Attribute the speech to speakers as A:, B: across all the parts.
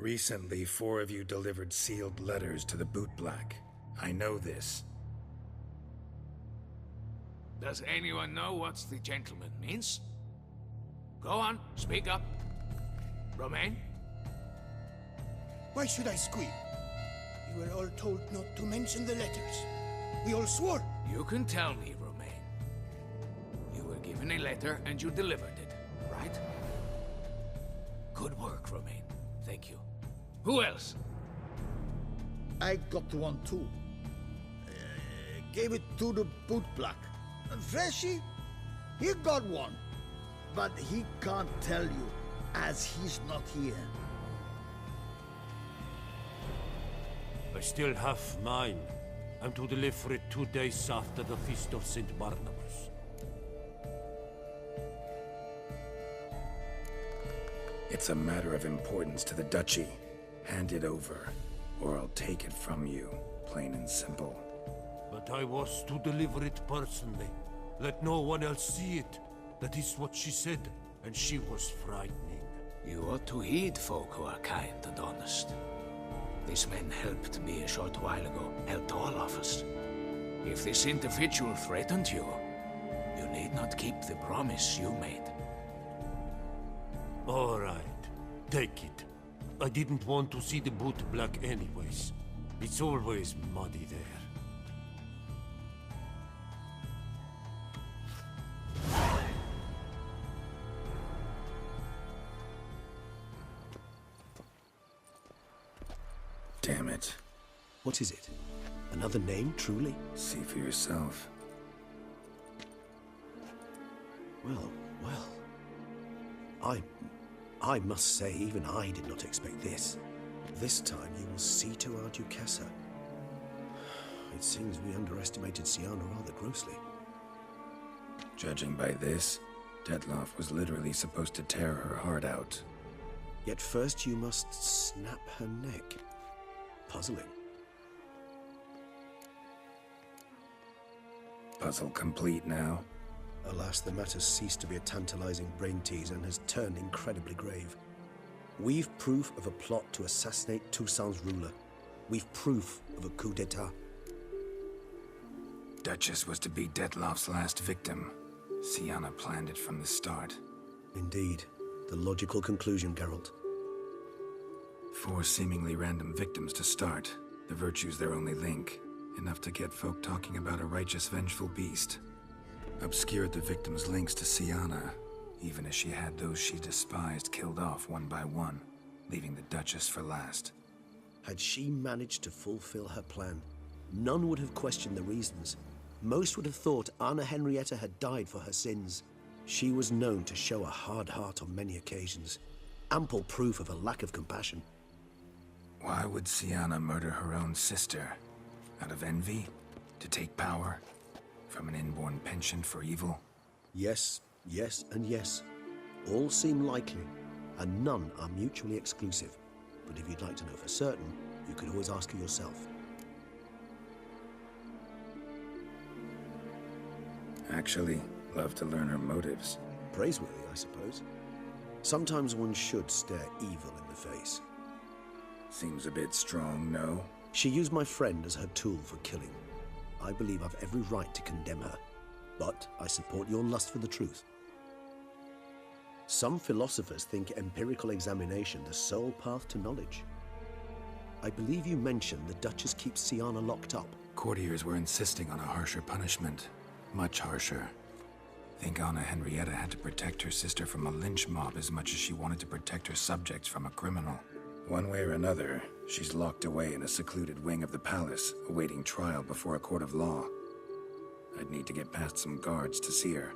A: Recently, 4 of you delivered sealed letters to the Bootblack. I know this.
B: Does anyone know what the gentleman means? Go on, speak up. Romain?
C: Why should I squeal? We were all told not to mention the letters. We all swore.
B: You can tell me, Romain. You were given a letter and you delivered it, right? Good work, Romain. Thank you. Who else?
D: I got one too. Gave it to the Bootblack. Freshy, he got one. But he can't tell you, as he's not here.
E: I still have mine. I'm to deliver it 2 days after the Feast of St. Barnabas.
A: It's a matter of importance to the Duchy. Hand it over, or I'll take it from you, plain and simple.
E: But I was to deliver it personally. Let no one else see it. That is what she said, and she was frightening.
B: You ought to heed folk who are kind and honest. These men helped me a short while ago, helped all of us. If this individual threatened you, you need not keep the promise you made.
E: All right, take it. I didn't want to see the Bootblack anyways. It's always muddy there.
A: Damn it.
F: What is it? Another name, truly?
A: See for yourself.
F: Well, I must say, even I did not expect this. This time you will see to our Duquesa. It seems we underestimated Syanna rather grossly.
A: Judging by this, Dettlaff was literally supposed to tear her heart out.
F: Yet first you must snap her neck. Puzzling.
A: Puzzle complete now.
F: Alas, the matter's ceased to be a tantalizing brain tease and has turned incredibly grave. We've proof of a plot to assassinate Toussaint's ruler. We've proof of a coup d'etat.
A: Duchess was to be Dettlaff's last victim. Syanna planned it from the start.
F: Indeed. The logical conclusion, Geralt.
A: 4 seemingly random victims to start. The virtue's their only link. Enough to get folk talking about a righteous, vengeful beast. Obscured the victims' links to Syanna, even as she had those she despised killed off one by one, leaving the Duchess for last.
F: Had she managed to fulfill her plan, none would have questioned the reasons. Most would have thought Anna Henrietta had died for her sins. She was known to show a hard heart on many occasions. Ample proof of a lack of compassion.
A: Why would Syanna murder her own sister? Out of envy? To take power? From an inborn penchant for evil?
F: Yes, yes, and yes. All seem likely, and none are mutually exclusive. But if you'd like to know for certain, you could always ask her yourself.
A: Actually, love to learn her motives.
F: Praiseworthy, I suppose. Sometimes one should stare evil in the face.
A: Seems a bit strong, no?
F: She used my friend as her tool for killing. I believe I've every right to condemn her, but I support your lust for the truth. Some philosophers think empirical examination the sole path to knowledge. I believe you mentioned the Duchess keeps Syanna locked up.
A: Courtiers were insisting on a harsher punishment. Much harsher. Think Anna Henrietta had to protect her sister from a lynch mob as much as she wanted to protect her subjects from a criminal. One way or another, she's locked away in a secluded wing of the palace, awaiting trial before a court of law. I'd need to get past some guards to see her.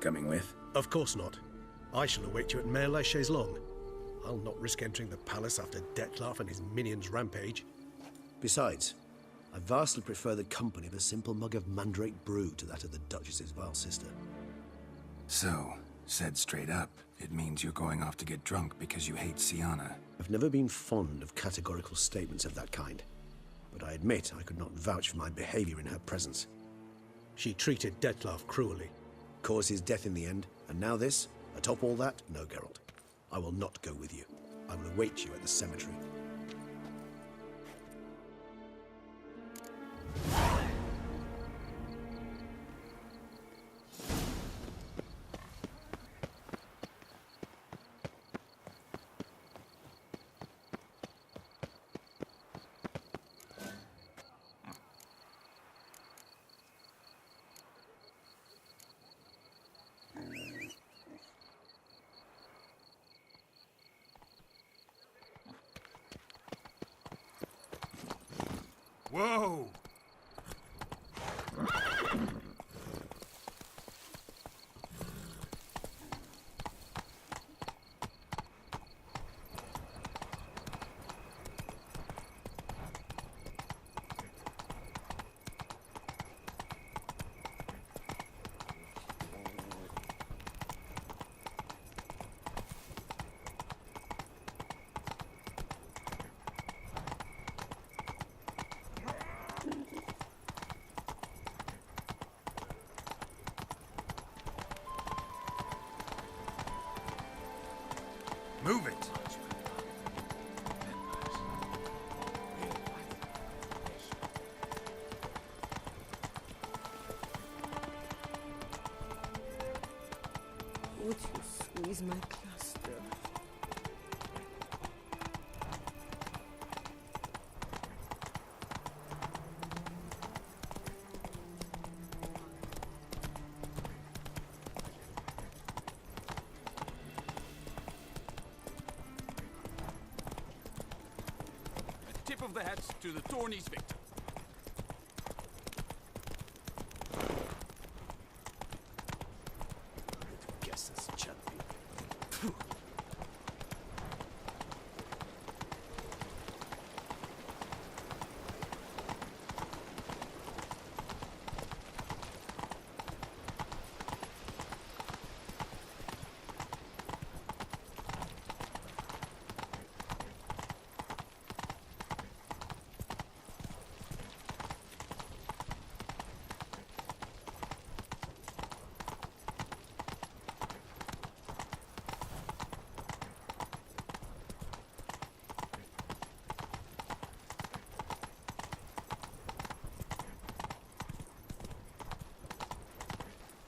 A: Coming with?
F: Of course not. I shall await you at Mare la Chaise-Longue. I'll not risk entering the palace after Dettlaff and his minions rampage. Besides, I vastly prefer the company of a simple mug of mandrake brew to that of the Duchess's vile sister.
A: So, said straight up, it means you're going off to get drunk because you hate Syanna.
F: I've never been fond of categorical statements of that kind, but I admit I could not vouch for my behavior in her presence. She treated Dettlaff cruelly, caused his death in the end, and now this? Atop all that, no, Geralt. I will not go with you. I will await you at the cemetery.
E: Whoa!
A: Move it!
G: Would you squeeze my cluster?
H: Tip of the hat to the Tourney's victim.
F: Guess that's a champion.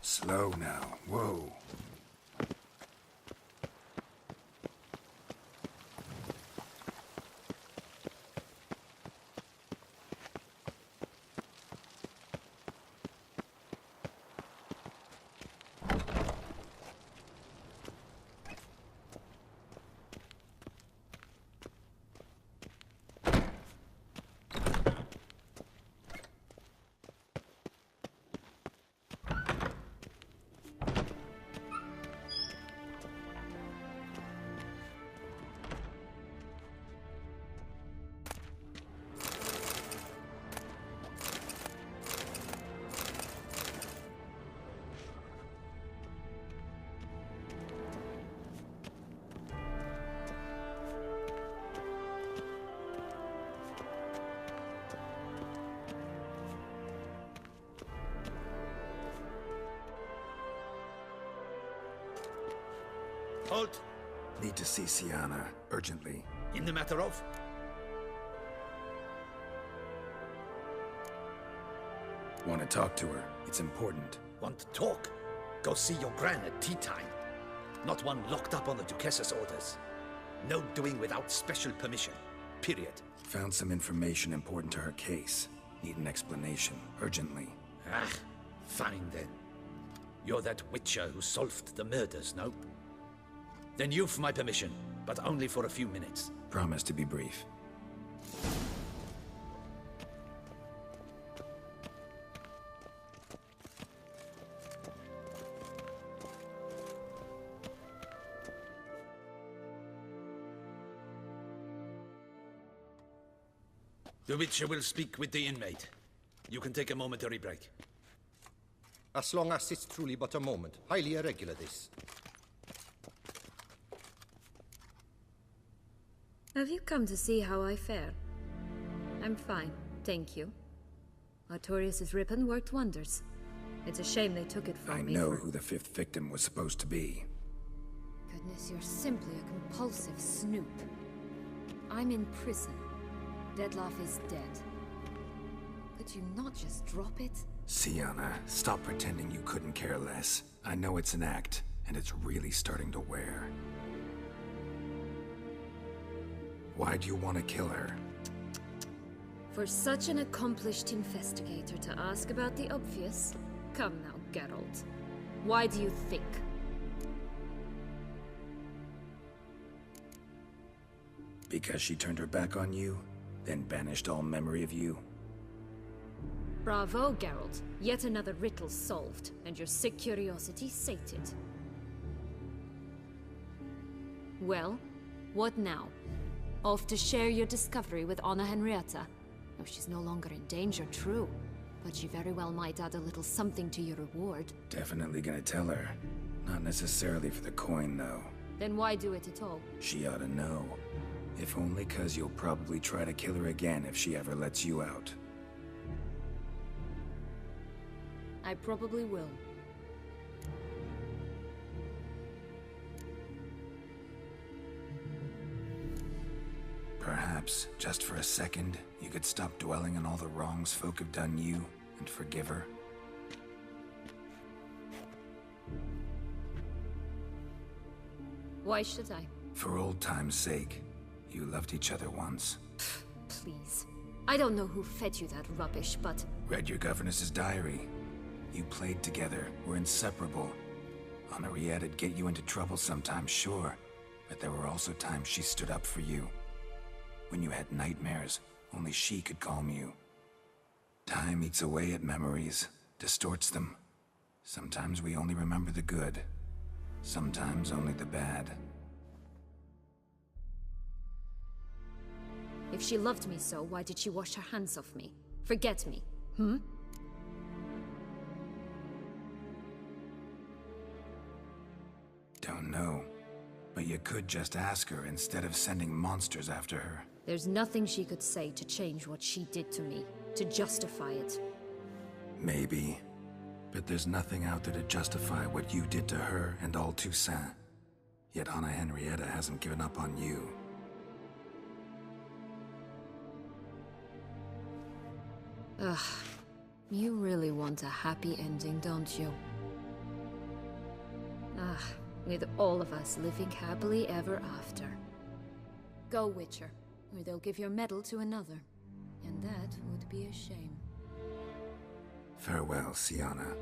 A: Slow now. Whoa.
D: Halt!
A: Need to see Sienna, urgently.
D: In the matter of?
A: Want to talk to her. It's important.
D: Want to talk? Go see your gran at tea time. Not one locked up on the Duquesse's orders. No doing without special permission. Period.
A: Found some information important to her case. Need an explanation, urgently.
D: Ah, fine then. You're that witcher who solved the murders, no? Then you've my permission, but only for a few minutes.
A: Promise to be brief.
D: The Witcher will speak with the inmate. You can take a momentary break.
I: As long as it's truly but a moment. Highly irregular, this.
G: Have you come to see how I fare? I'm fine, thank you. Artorius' ribbon worked wonders. It's a shame they took it from me.
A: I know who the fifth victim was supposed to be.
G: Could goodness, you're simply a compulsive snoop. I'm in prison. Dettlaff is dead. Could you not just drop it?
A: Syanna, stop pretending you couldn't care less. I know it's an act, and it's really starting to wear. Why do you want to kill her?
G: For such an accomplished investigator to ask about the obvious? Come now, Geralt. Why do you think?
A: Because she turned her back on you, then banished all memory of you?
G: Bravo, Geralt. Yet another riddle solved, and your sick curiosity sated. Well, what now? Off to share your discovery with Anna Henrietta? Oh, she's no longer in danger, true. But she very well might add a little something to your reward.
A: Definitely gonna tell her. Not necessarily for the coin, though.
G: Then why do it at all?
A: She ought to know. If only 'cause you'll probably try to kill her again if she ever lets you out.
G: I probably will.
A: Perhaps, just for a second, you could stop dwelling on all the wrongs folk have done you and forgive her.
G: Why should I?
A: For old time's sake. You loved each other once.
G: Please. I don't know who fed you that rubbish, but...
A: Read your governess's diary. You played together, were inseparable. Henriette'd get you into trouble sometimes, sure. But there were also times she stood up for you. When you had nightmares, only she could calm you. Time eats away at memories, distorts them. Sometimes we only remember the good. Sometimes only the bad.
G: If she loved me so, why did she wash her hands off me? Forget me,
A: Don't know. But you could just ask her instead of sending monsters after her.
G: There's nothing she could say to change what she did to me, to justify it.
A: Maybe. But there's nothing out there to justify what you did to her and all Toussaint. Yet Anna Henrietta hasn't given up on you.
G: Ugh. You really want a happy ending, don't you? Ah, with all of us living happily ever after. Go, Witcher, or they'll give your medal to another. And that would be a shame.
A: Farewell, Syanna.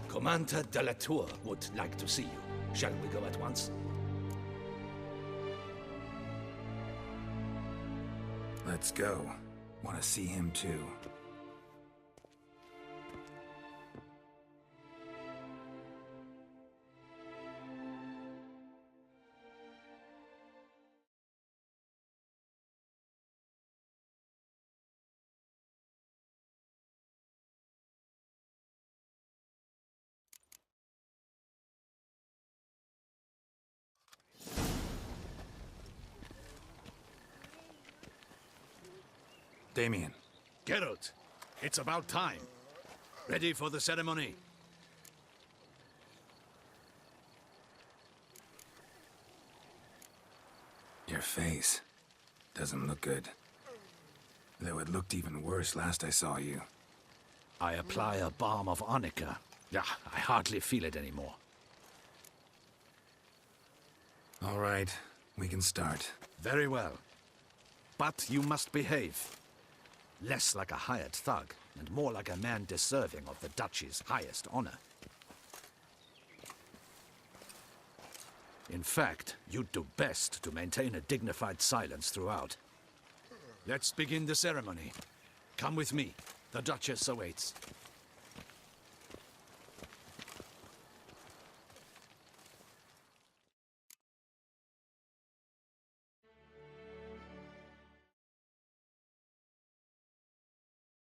B: Commander de la Tour would like to see you. Shall we go at once?
A: Let's go. Want to see him too. Damien.
J: Geralt, it's about time. Ready for the ceremony?
A: Your face doesn't look good. Though it looked even worse last I saw you.
J: I apply a balm of arnica. Yeah, I hardly feel it anymore.
A: All right, we can start.
J: Very well. But you must behave. Less like a hired thug, and more like a man deserving of the Duchy's highest honor. In fact, you'd do best to maintain a dignified silence throughout. Let's begin the ceremony. Come with me. The Duchess awaits.